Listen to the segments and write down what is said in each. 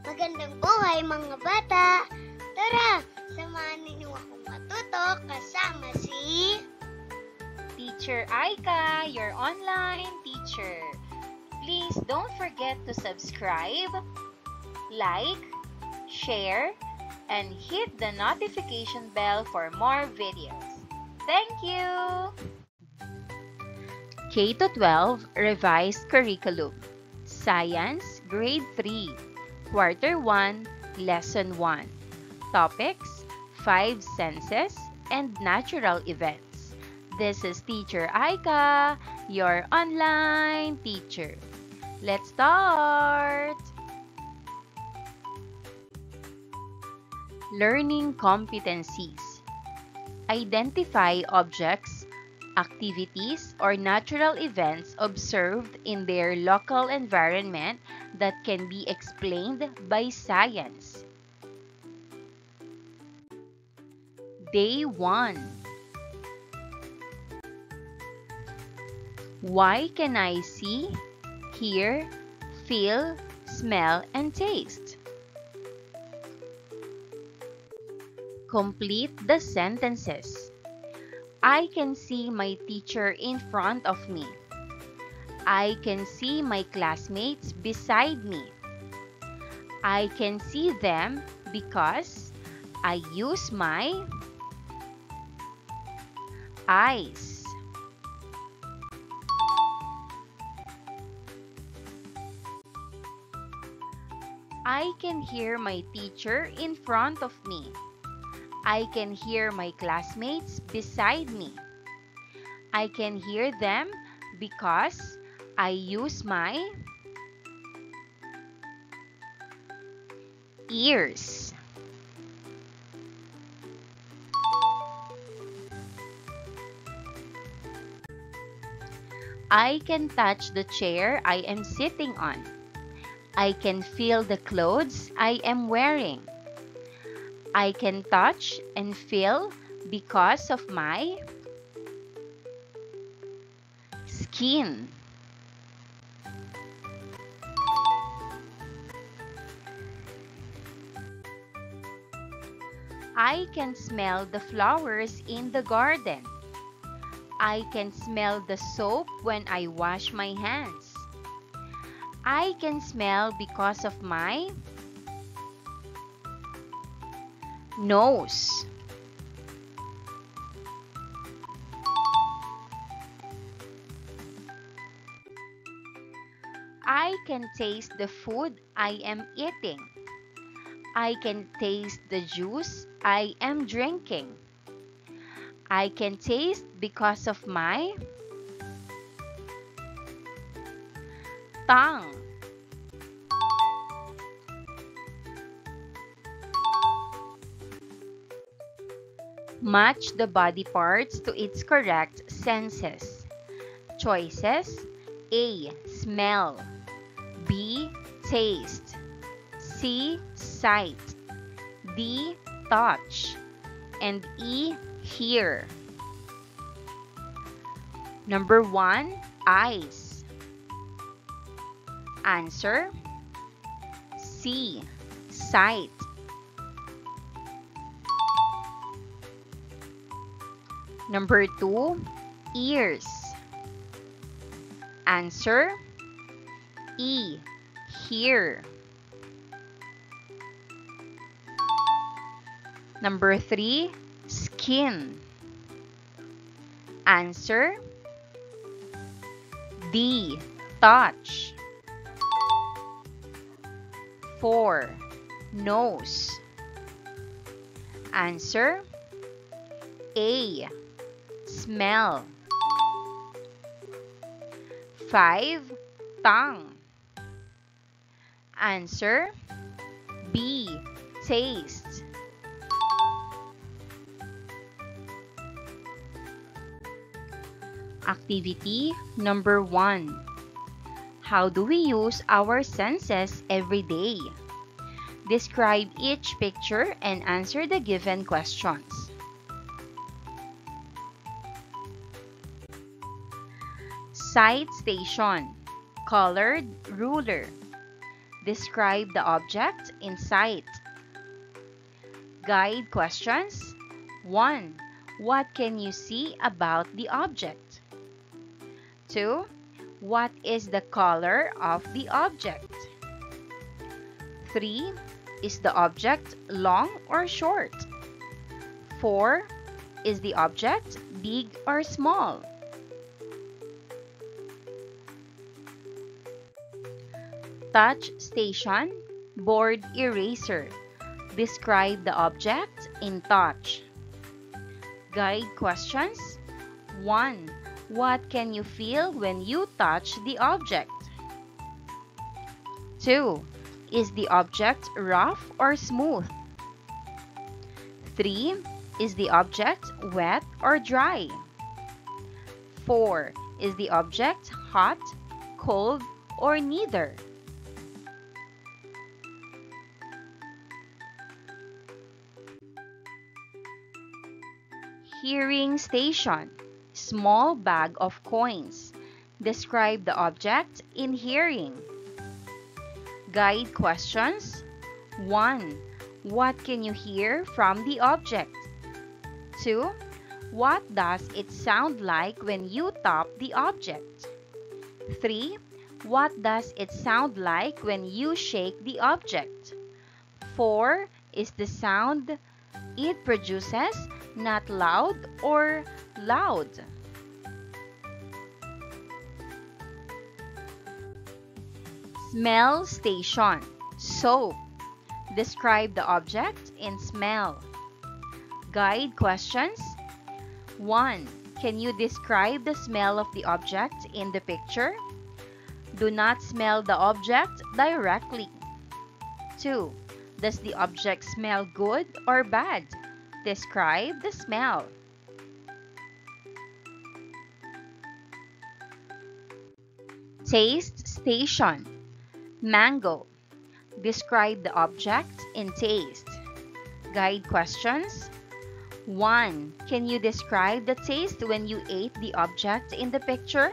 Magandang buhay mga bata! Tara, samahan ninyo akong matuto kasama si Teacher Aika, your online teacher. Please don't forget to subscribe, like, share, and hit the notification bell for more videos. Thank you! K-12 Revised Curriculum Science Grade 3 Quarter 1 Lesson 1 Topics 5 Senses and Natural Events. This is Teacher Aika, your online teacher. Let's start! Learning competencies. Identify objects, activities, or natural events observed in their local environment that can be explained by science. Day 1. Why can I see, hear, feel, smell, and taste? Complete the sentences. I can see my teacher in front of me. I can see my classmates beside me. I can see them because I use my eyes. I can hear my teacher in front of me. I can hear my classmates beside me. I can hear them because I use my ears. I can touch the chair I am sitting on. I can feel the clothes I am wearing. I can touch and feel because of my skin. I can smell the flowers in the garden. I can smell the soap when I wash my hands. I can smell because of my nose. I can taste the food I am eating. I can taste the juice I am drinking. I can taste because of my tongue. Match the body parts to its correct senses. Choices: A. Smell, B. Taste, C. Sight, D. Touch, and E. Hear. Number 1. Eyes. Answer: C. Sight. Number 2. Ears. Answer: E. Hear. Number 3. Skin. Answer: D. Touch. 4. Nose. Answer: A. Smell. 5. Tongue. Answer: B. Taste. Activity number 1. How do we use our senses every day? Describe each picture and answer the given questions. Sight station. Colored ruler. Describe the object in sight. Guide questions. 1. What can you see about the object? 2. What is the color of the object? 3. Is the object long or short? 4. Is the object big or small? Touch station, board eraser. Describe the object in touch. Guide questions. 1. What can you feel when you touch the object? 2. Is the object rough or smooth? 3. Is the object wet or dry? 4. Is the object hot, cold, or neither? Hearing station, small bag of coins. Describe the object in hearing. Guide questions. 1. What can you hear from the object? 2. What does it sound like when you tap the object? 3. What does it sound like when you shake the object? 4. Is the sound it produces not loud or loud? Smell station, soap. Describe the object in smell. Guide questions. 1. Can you describe the smell of the object in the picture? Do not smell the object directly. 2. Does the object smell good or bad? Describe the smell. Taste station, mango. Describe the object in taste. Guide questions. 1. Can you describe the taste when you ate the object in the picture?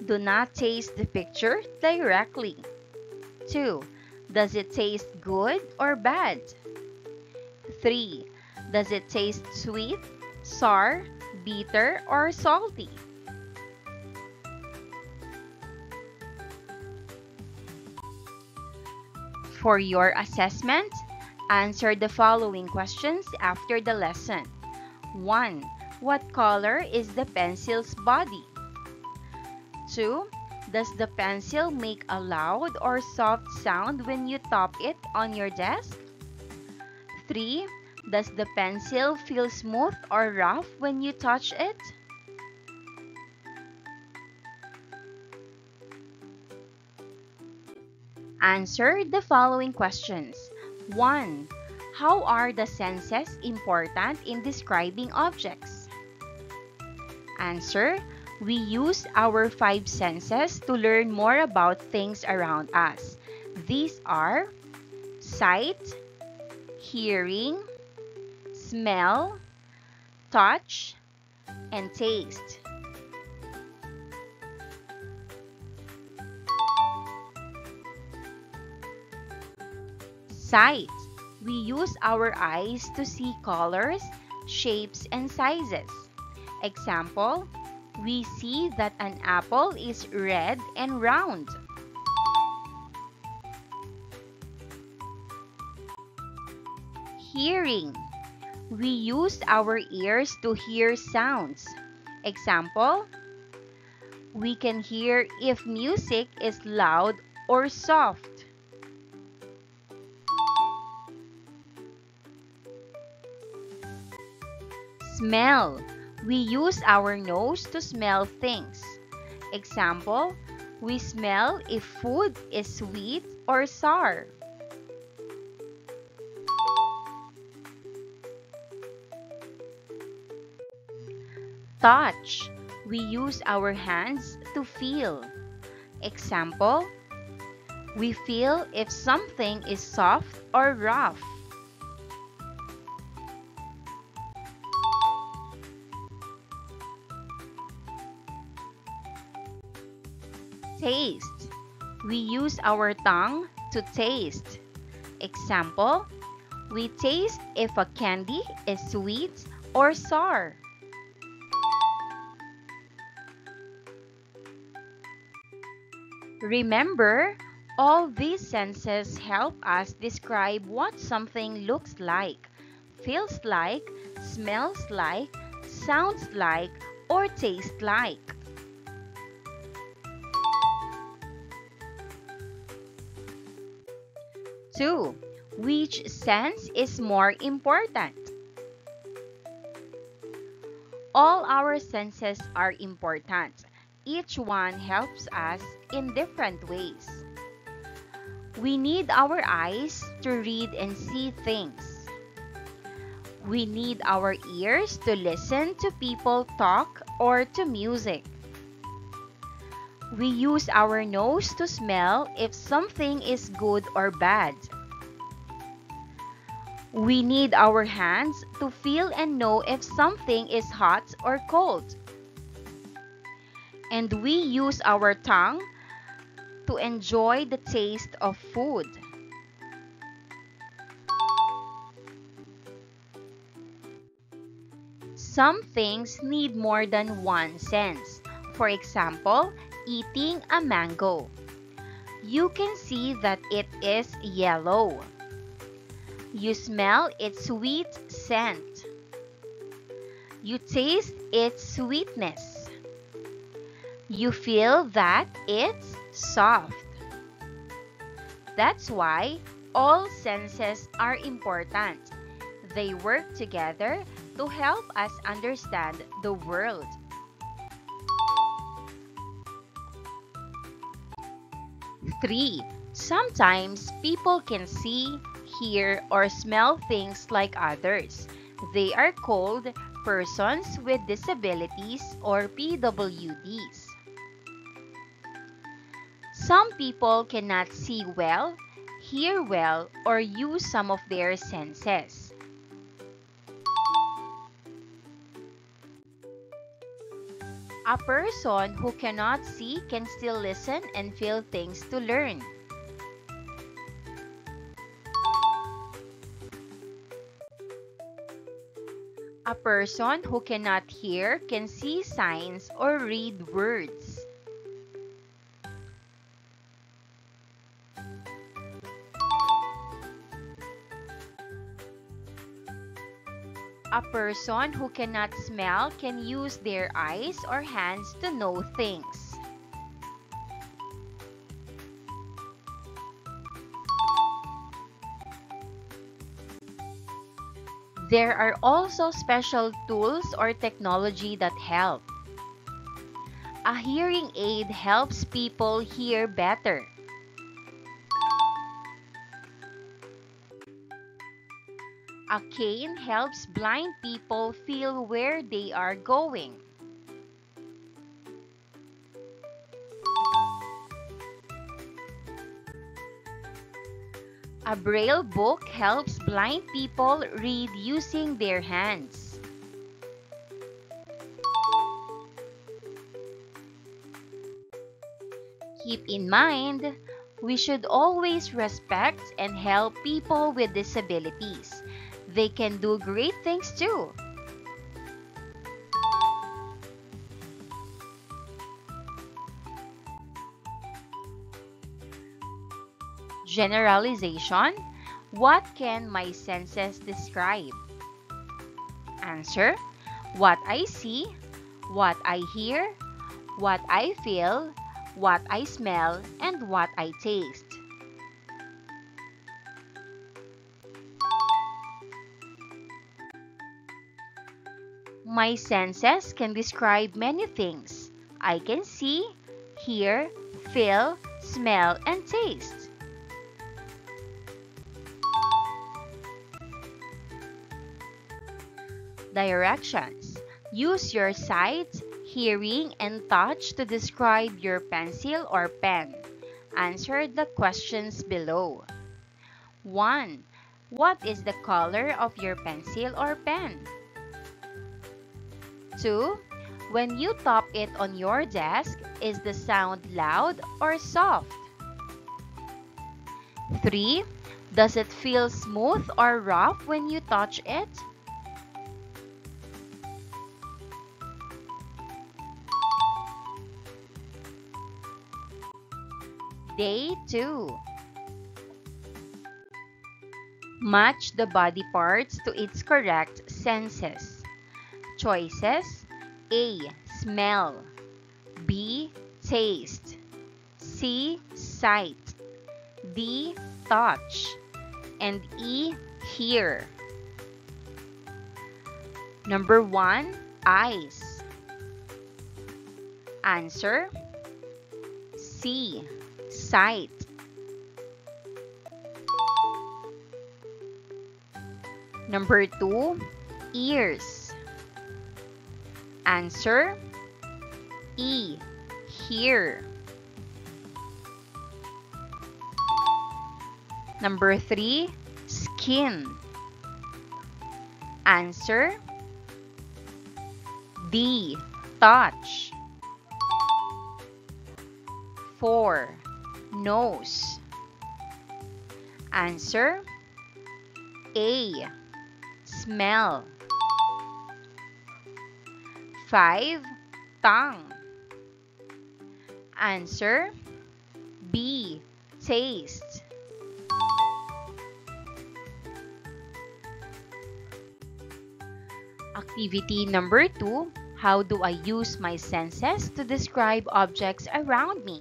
Do not taste the picture directly. 2. Does it taste good or bad? 3. Does it taste sweet, sour, bitter, or salty? For your assessment, answer the following questions after the lesson. 1. What color is the pencil's body? 2. Does the pencil make a loud or soft sound when you tap it on your desk? 3. Does the pencil feel smooth or rough when you touch it? Answer the following questions. 1. How are the senses important in describing objects? Answer. We use our 5 senses to learn more about things around us. These are sight, hearing, smell, touch, and taste. Sight. We use our eyes to see colors, shapes, and sizes. Example, we see that an apple is red and round. Hearing. We use our ears to hear sounds. Example, we can hear if music is loud or soft. Smell. We use our nose to smell things. Example, we smell if food is sweet or sour. Touch. We use our hands to feel. Example, we feel if something is soft or rough. Taste. We use our tongue to taste. Example, we taste if a candy is sweet or sour. Remember, all these senses help us describe what something looks like, feels like, smells like, sounds like, or tastes like. Two, which sense is more important? All our senses are important. Each one helps us in different ways. We need our eyes to read and see things. We need our ears to listen to people talk or to music. We use our nose to smell if something is good or bad. We need our hands to feel and know if something is hot or cold. And we use our tongue to enjoy the taste of food. Some things need more than one sense. For example, eating a mango. You can see that it is yellow. You smell its sweet scent. You taste its sweetness. You feel that it's soft. That's why all senses are important. They work together to help us understand the world. Three, sometimes people can see, hear, or smell things like others. They are called persons with disabilities or PWDs. Some people cannot see well, hear well, or use some of their senses. A person who cannot see can still listen and feel things to learn. A person who cannot hear can see signs or read words. A person who cannot smell can use their eyes or hands to know things. There are also special tools or technology that help. A hearing aid helps people hear better. A cane helps blind people feel where they are going. A braille book helps blind people read using their hands. Keep in mind, we should always respect and help people with disabilities. They can do great things too. Generalization. What can my senses describe? Answer. What I see, what I hear, what I feel, what I smell, and what I taste. My senses can describe many things. I can see, hear, feel, smell, and taste. Directions. Use your sight, hearing, and touch to describe your pencil or pen. Answer the questions below. 1. What is the color of your pencil or pen? 2. When you tap it on your desk, is the sound loud or soft? 3. Does it feel smooth or rough when you touch it? Day 2. Match the body parts to its correct senses. Choices: A. Smell, B. Taste, C. Sight, D. Touch, and E. Hear. Number 1. Eyes. Answer: C. Sight. Number 2. Ears. Answer: E. Hear. Number 3. Skin. Answer: D. Touch. 4. Nose. Answer: A. Smell. 5. Tongue. Answer: B. Taste. Activity number 2. How do I use my senses to describe objects around me?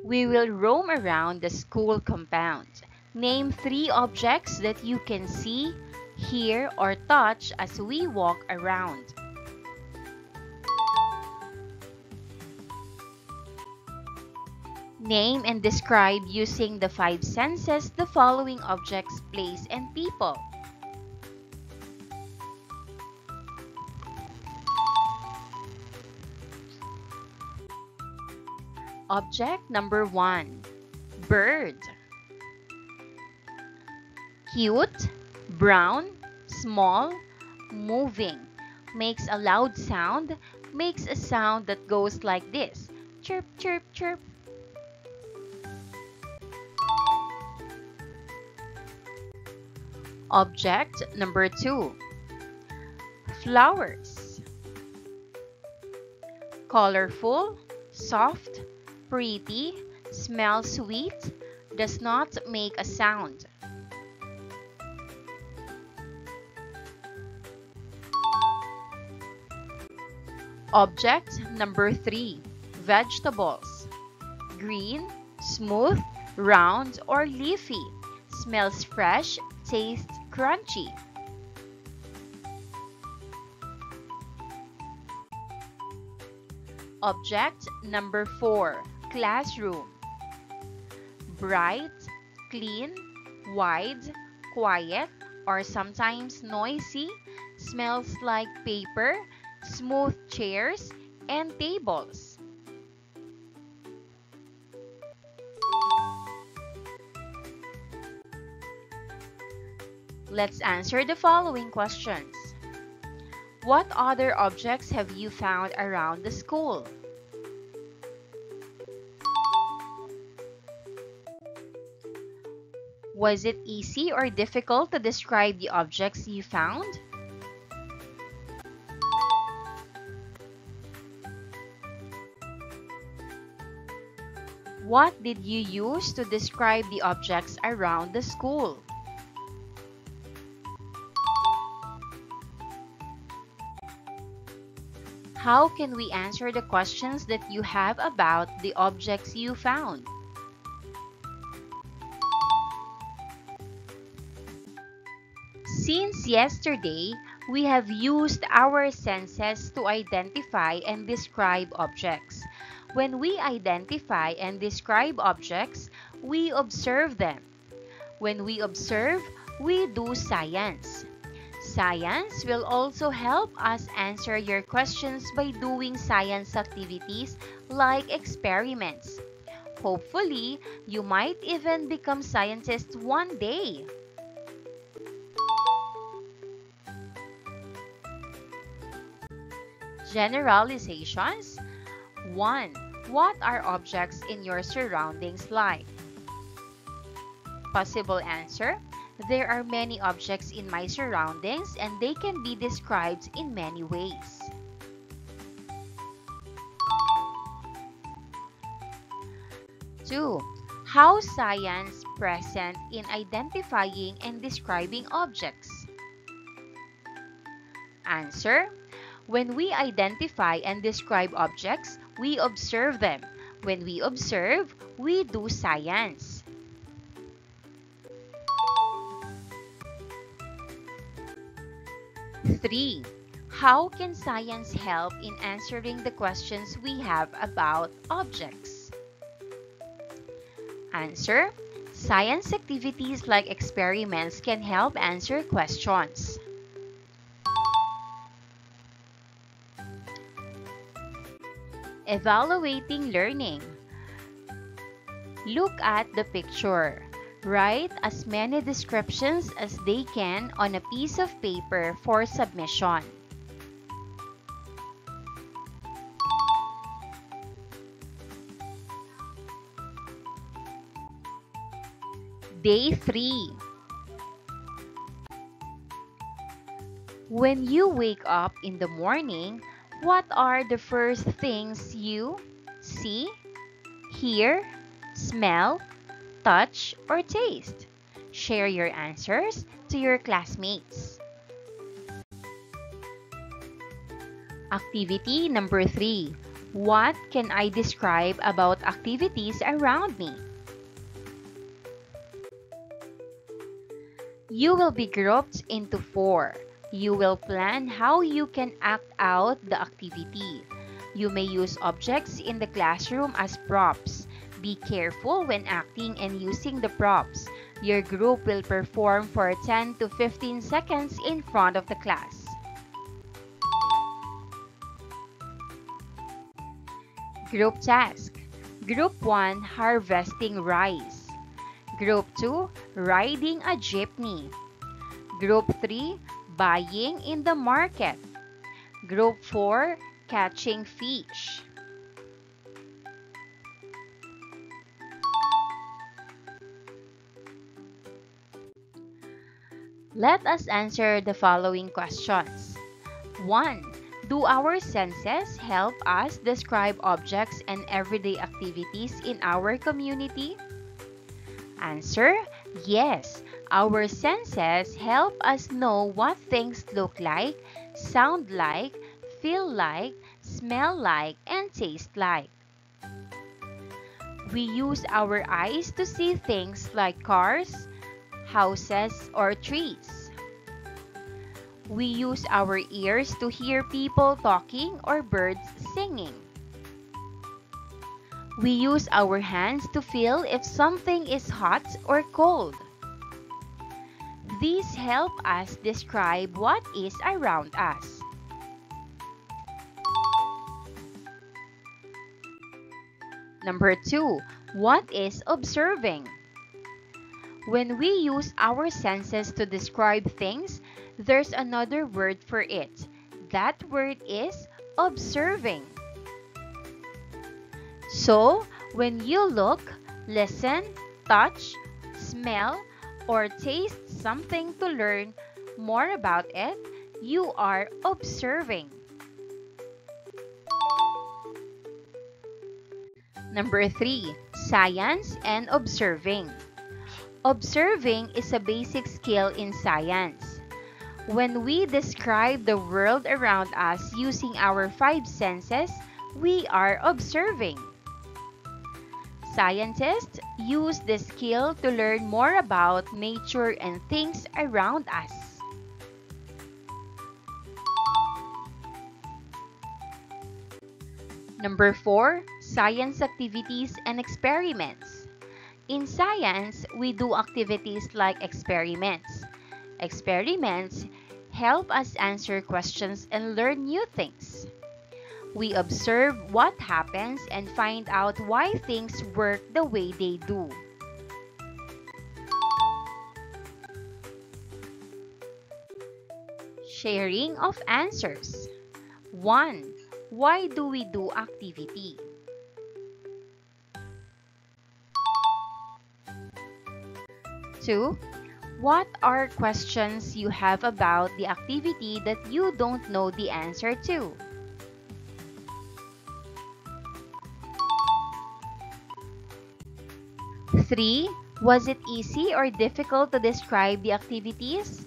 We will roam around the school compound. Name 3 objects that you can see, hear, or touch as we walk around. Name and describe using the 5 senses the following objects, place, and people. Object number 1. Bird. Cute, brown, small, moving. Makes a loud sound. Makes a sound that goes like this. Chirp, chirp, chirp. Object number 2. Flowers. Colorful, soft, pretty, smells sweet, does not make a sound. Object number 3. Vegetables. Green, smooth, round, or leafy. Smells fresh, tastes crunchy. Object number 4. Classroom. Bright, clean, wide, quiet, or sometimes noisy. Smells like paper, smooth chairs, and tables. Let's answer the following questions. What other objects have you found around the school? Was it easy or difficult to describe the objects you found? What did you use to describe the objects around the school? How can we answer the questions that you have about the objects you found? Since yesterday, we have used our senses to identify and describe objects. When we identify and describe objects, we observe them. When we observe, we do science. Science will also help us answer your questions by doing science activities like experiments. Hopefully, you might even become scientists one day. Generalizations. 1. What are objects in your surroundings like? Possible answer: there are many objects in my surroundings and they can be described in many ways. 2. How science present in identifying and describing objects? Answer: when we identify and describe objects, we observe them. When we observe, we do science. 3. How can science help in answering the questions we have about objects? Answer: science activities like experiments can help answer questions. Evaluating learning. Look at the picture. Write as many descriptions as they can on a piece of paper for submission. Day 3. When you wake up in the morning, what are the first things you see, hear, smell, touch, or taste? Share your answers to your classmates. Activity number 3. What can I describe about activities around me? You will be grouped into 4. You will plan how you can act out the activity. You may use objects in the classroom as props. Be careful when acting and using the props. Your group will perform for 10 to 15 seconds in front of the class. Group task. Group 1, harvesting rice. Group 2, riding a jeepney. Group 3, buying in the market. Group 4, catching fish. Let us answer the following questions. 1. Do our senses help us describe objects and everyday activities in our community? Answer: yes. Our senses help us know what things look like, sound like, feel like, smell like, and taste like. We use our eyes to see things like cars, houses, or trees. We use our ears to hear people talking or birds singing. We use our hands to feel if something is hot or cold. These help us describe what is around us. Number 2, what is observing? When we use our senses to describe things, there's another word for it. That word is observing. So, when you look, listen, touch, smell, or taste something to learn more about it, you are observing. Number 3, science and observing. Observing is a basic skill in science. When we describe the world around us using our 5 senses, we are observing. Scientists use this skill to learn more about nature and things around us. Number 4, science activities and experiments. In science, we do activities like experiments. Experiments help us answer questions and learn new things. We observe what happens and find out why things work the way they do. Sharing of answers. 1. Why do we do activity? 2. What are questions you have about the activity that you don't know the answer to? 3. Was it easy or difficult to describe the activities?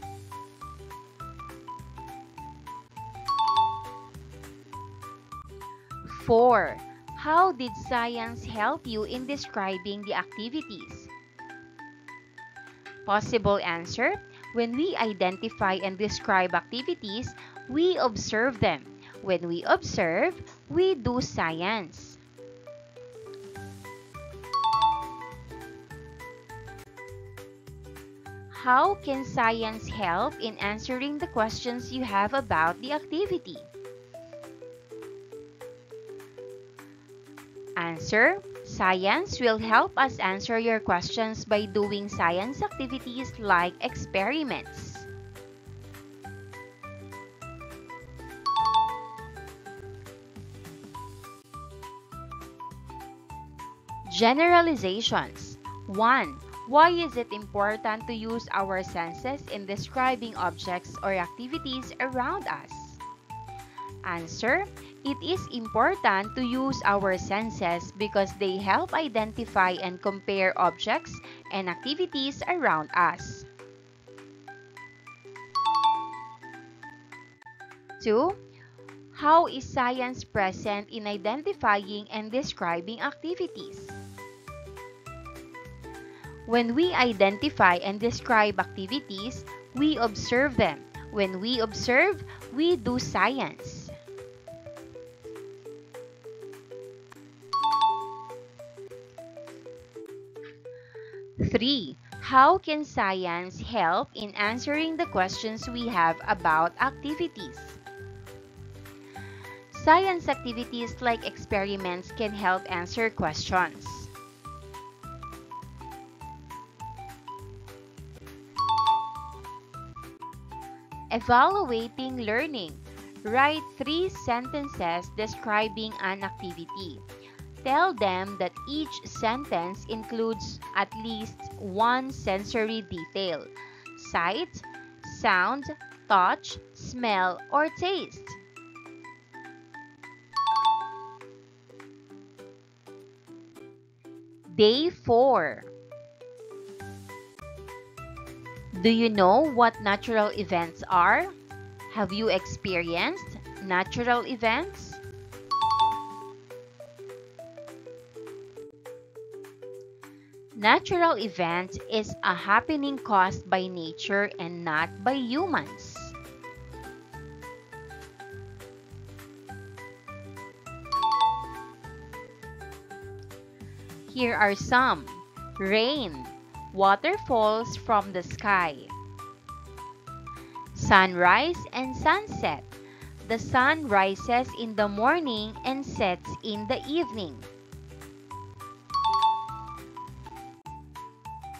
4. How did science help you in describing the activities? Possible answer: when we identify and describe activities, we observe them. When we observe, we do science. How can science help in answering the questions you have about the activity? Answer: science will help us answer your questions by doing science activities like experiments. Generalizations. 1. Why is it important to use our senses in describing objects or activities around us? Answer: it is important to use our senses because they help identify and compare objects and activities around us. 2. How is science present in identifying and describing activities? When we identify and describe activities, we observe them. When we observe, we do science. 3. How can science help in answering the questions we have about activities? Science activities like experiments can help answer questions. Evaluating learning. Write 3 sentences describing an activity. Tell them that each sentence includes at least one sensory detail: sight, sound, touch, smell, or taste. Day 4. Do you know what natural events are? Have you experienced natural events? Natural event is a happening caused by nature and not by humans. Here are some. Rain. Water falls from the sky. Sunrise and sunset. The sun rises in the morning and sets in the evening.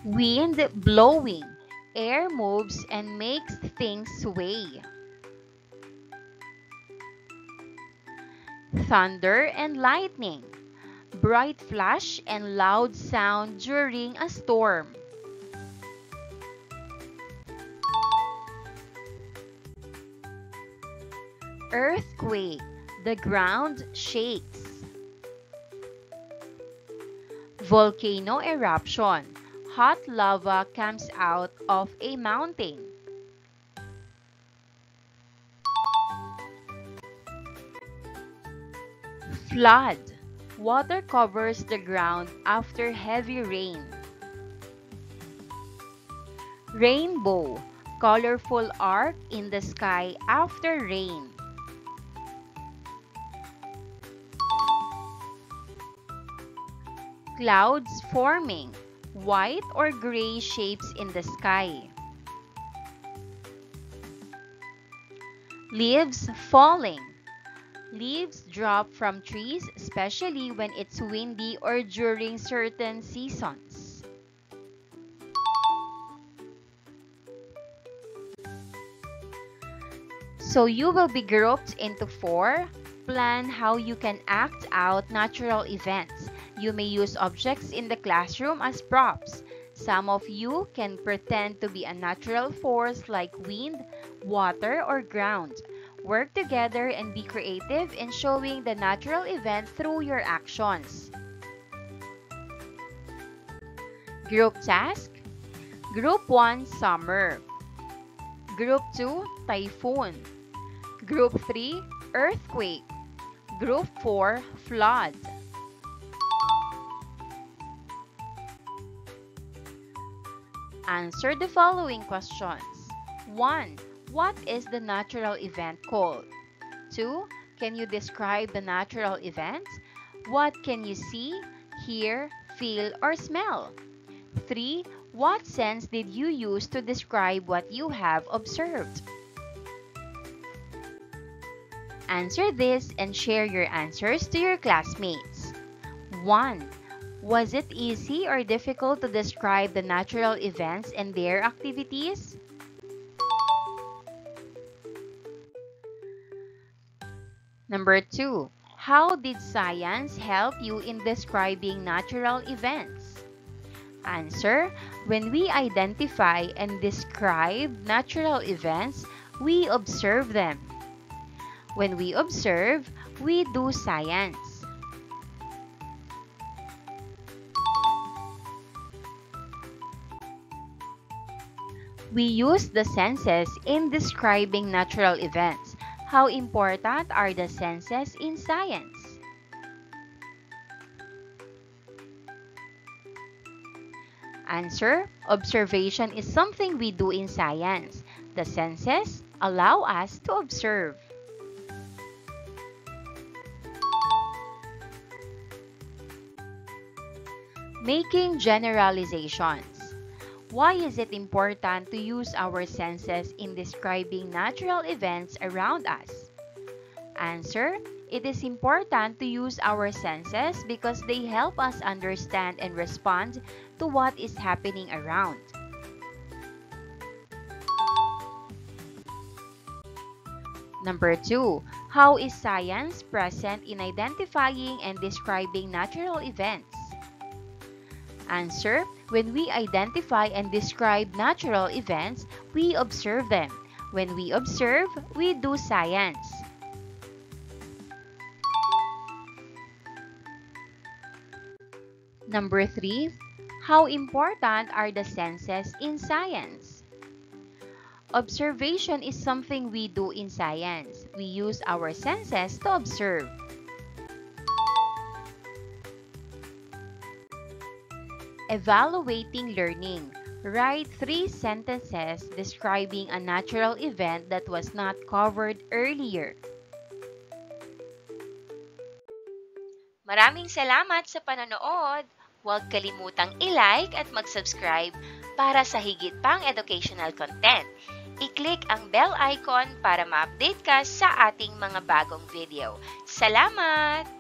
Wind blowing. Air moves and makes things sway. Thunder and lightning. Bright flash and loud sound during a storm. Earthquake. The ground shakes. Volcano eruption. Hot lava comes out of a mountain. Flood. Water covers the ground after heavy rain. Rainbow. Colorful arc in the sky after rain. Clouds forming. White or gray shapes in the sky. Leaves falling. Leaves drop from trees, especially when it's windy or during certain seasons. So you will be grouped into 4. Plan how you can act out natural events. You may use objects in the classroom as props. Some of you can pretend to be a natural force like wind, water, or ground. Work together and be creative in showing the natural event through your actions. Group task. Group 1, summer. Group 2, typhoon. Group 3, earthquake. Group 4, flood. Answer the following questions. 1. What is the natural event called? 2. Can you describe the natural event? What can you see, hear, feel, or smell? 3. What sense did you use to describe what you have observed? Answer this and share your answers to your classmates. 1. Was it easy or difficult to describe the natural events and their activities? Number 2. How did science help you in describing natural events? Answer. When we identify and describe natural events, we observe them. When we observe, we do science. We use the senses in describing natural events. How important are the senses in science? Answer. Observation is something we do in science. The senses allow us to observe. Making generalizations. Why is it important to use our senses in describing natural events around us? Answer. It is important to use our senses because they help us understand and respond to what is happening around. Number 2. How is science present in identifying and describing natural events? Answer. When we identify and describe natural events, we observe them. When we observe, we do science. Number 3. How important are the senses in science? Observation is something we do in science. We use our senses to observe. Evaluating learning. Write 3 sentences describing a natural event that was not covered earlier. Maraming salamat sa panonood! Huwag kalimutang i-like at mag-subscribe para sa higit pang educational content. I-click ang bell icon para ma-update ka sa ating mga bagong video. Salamat!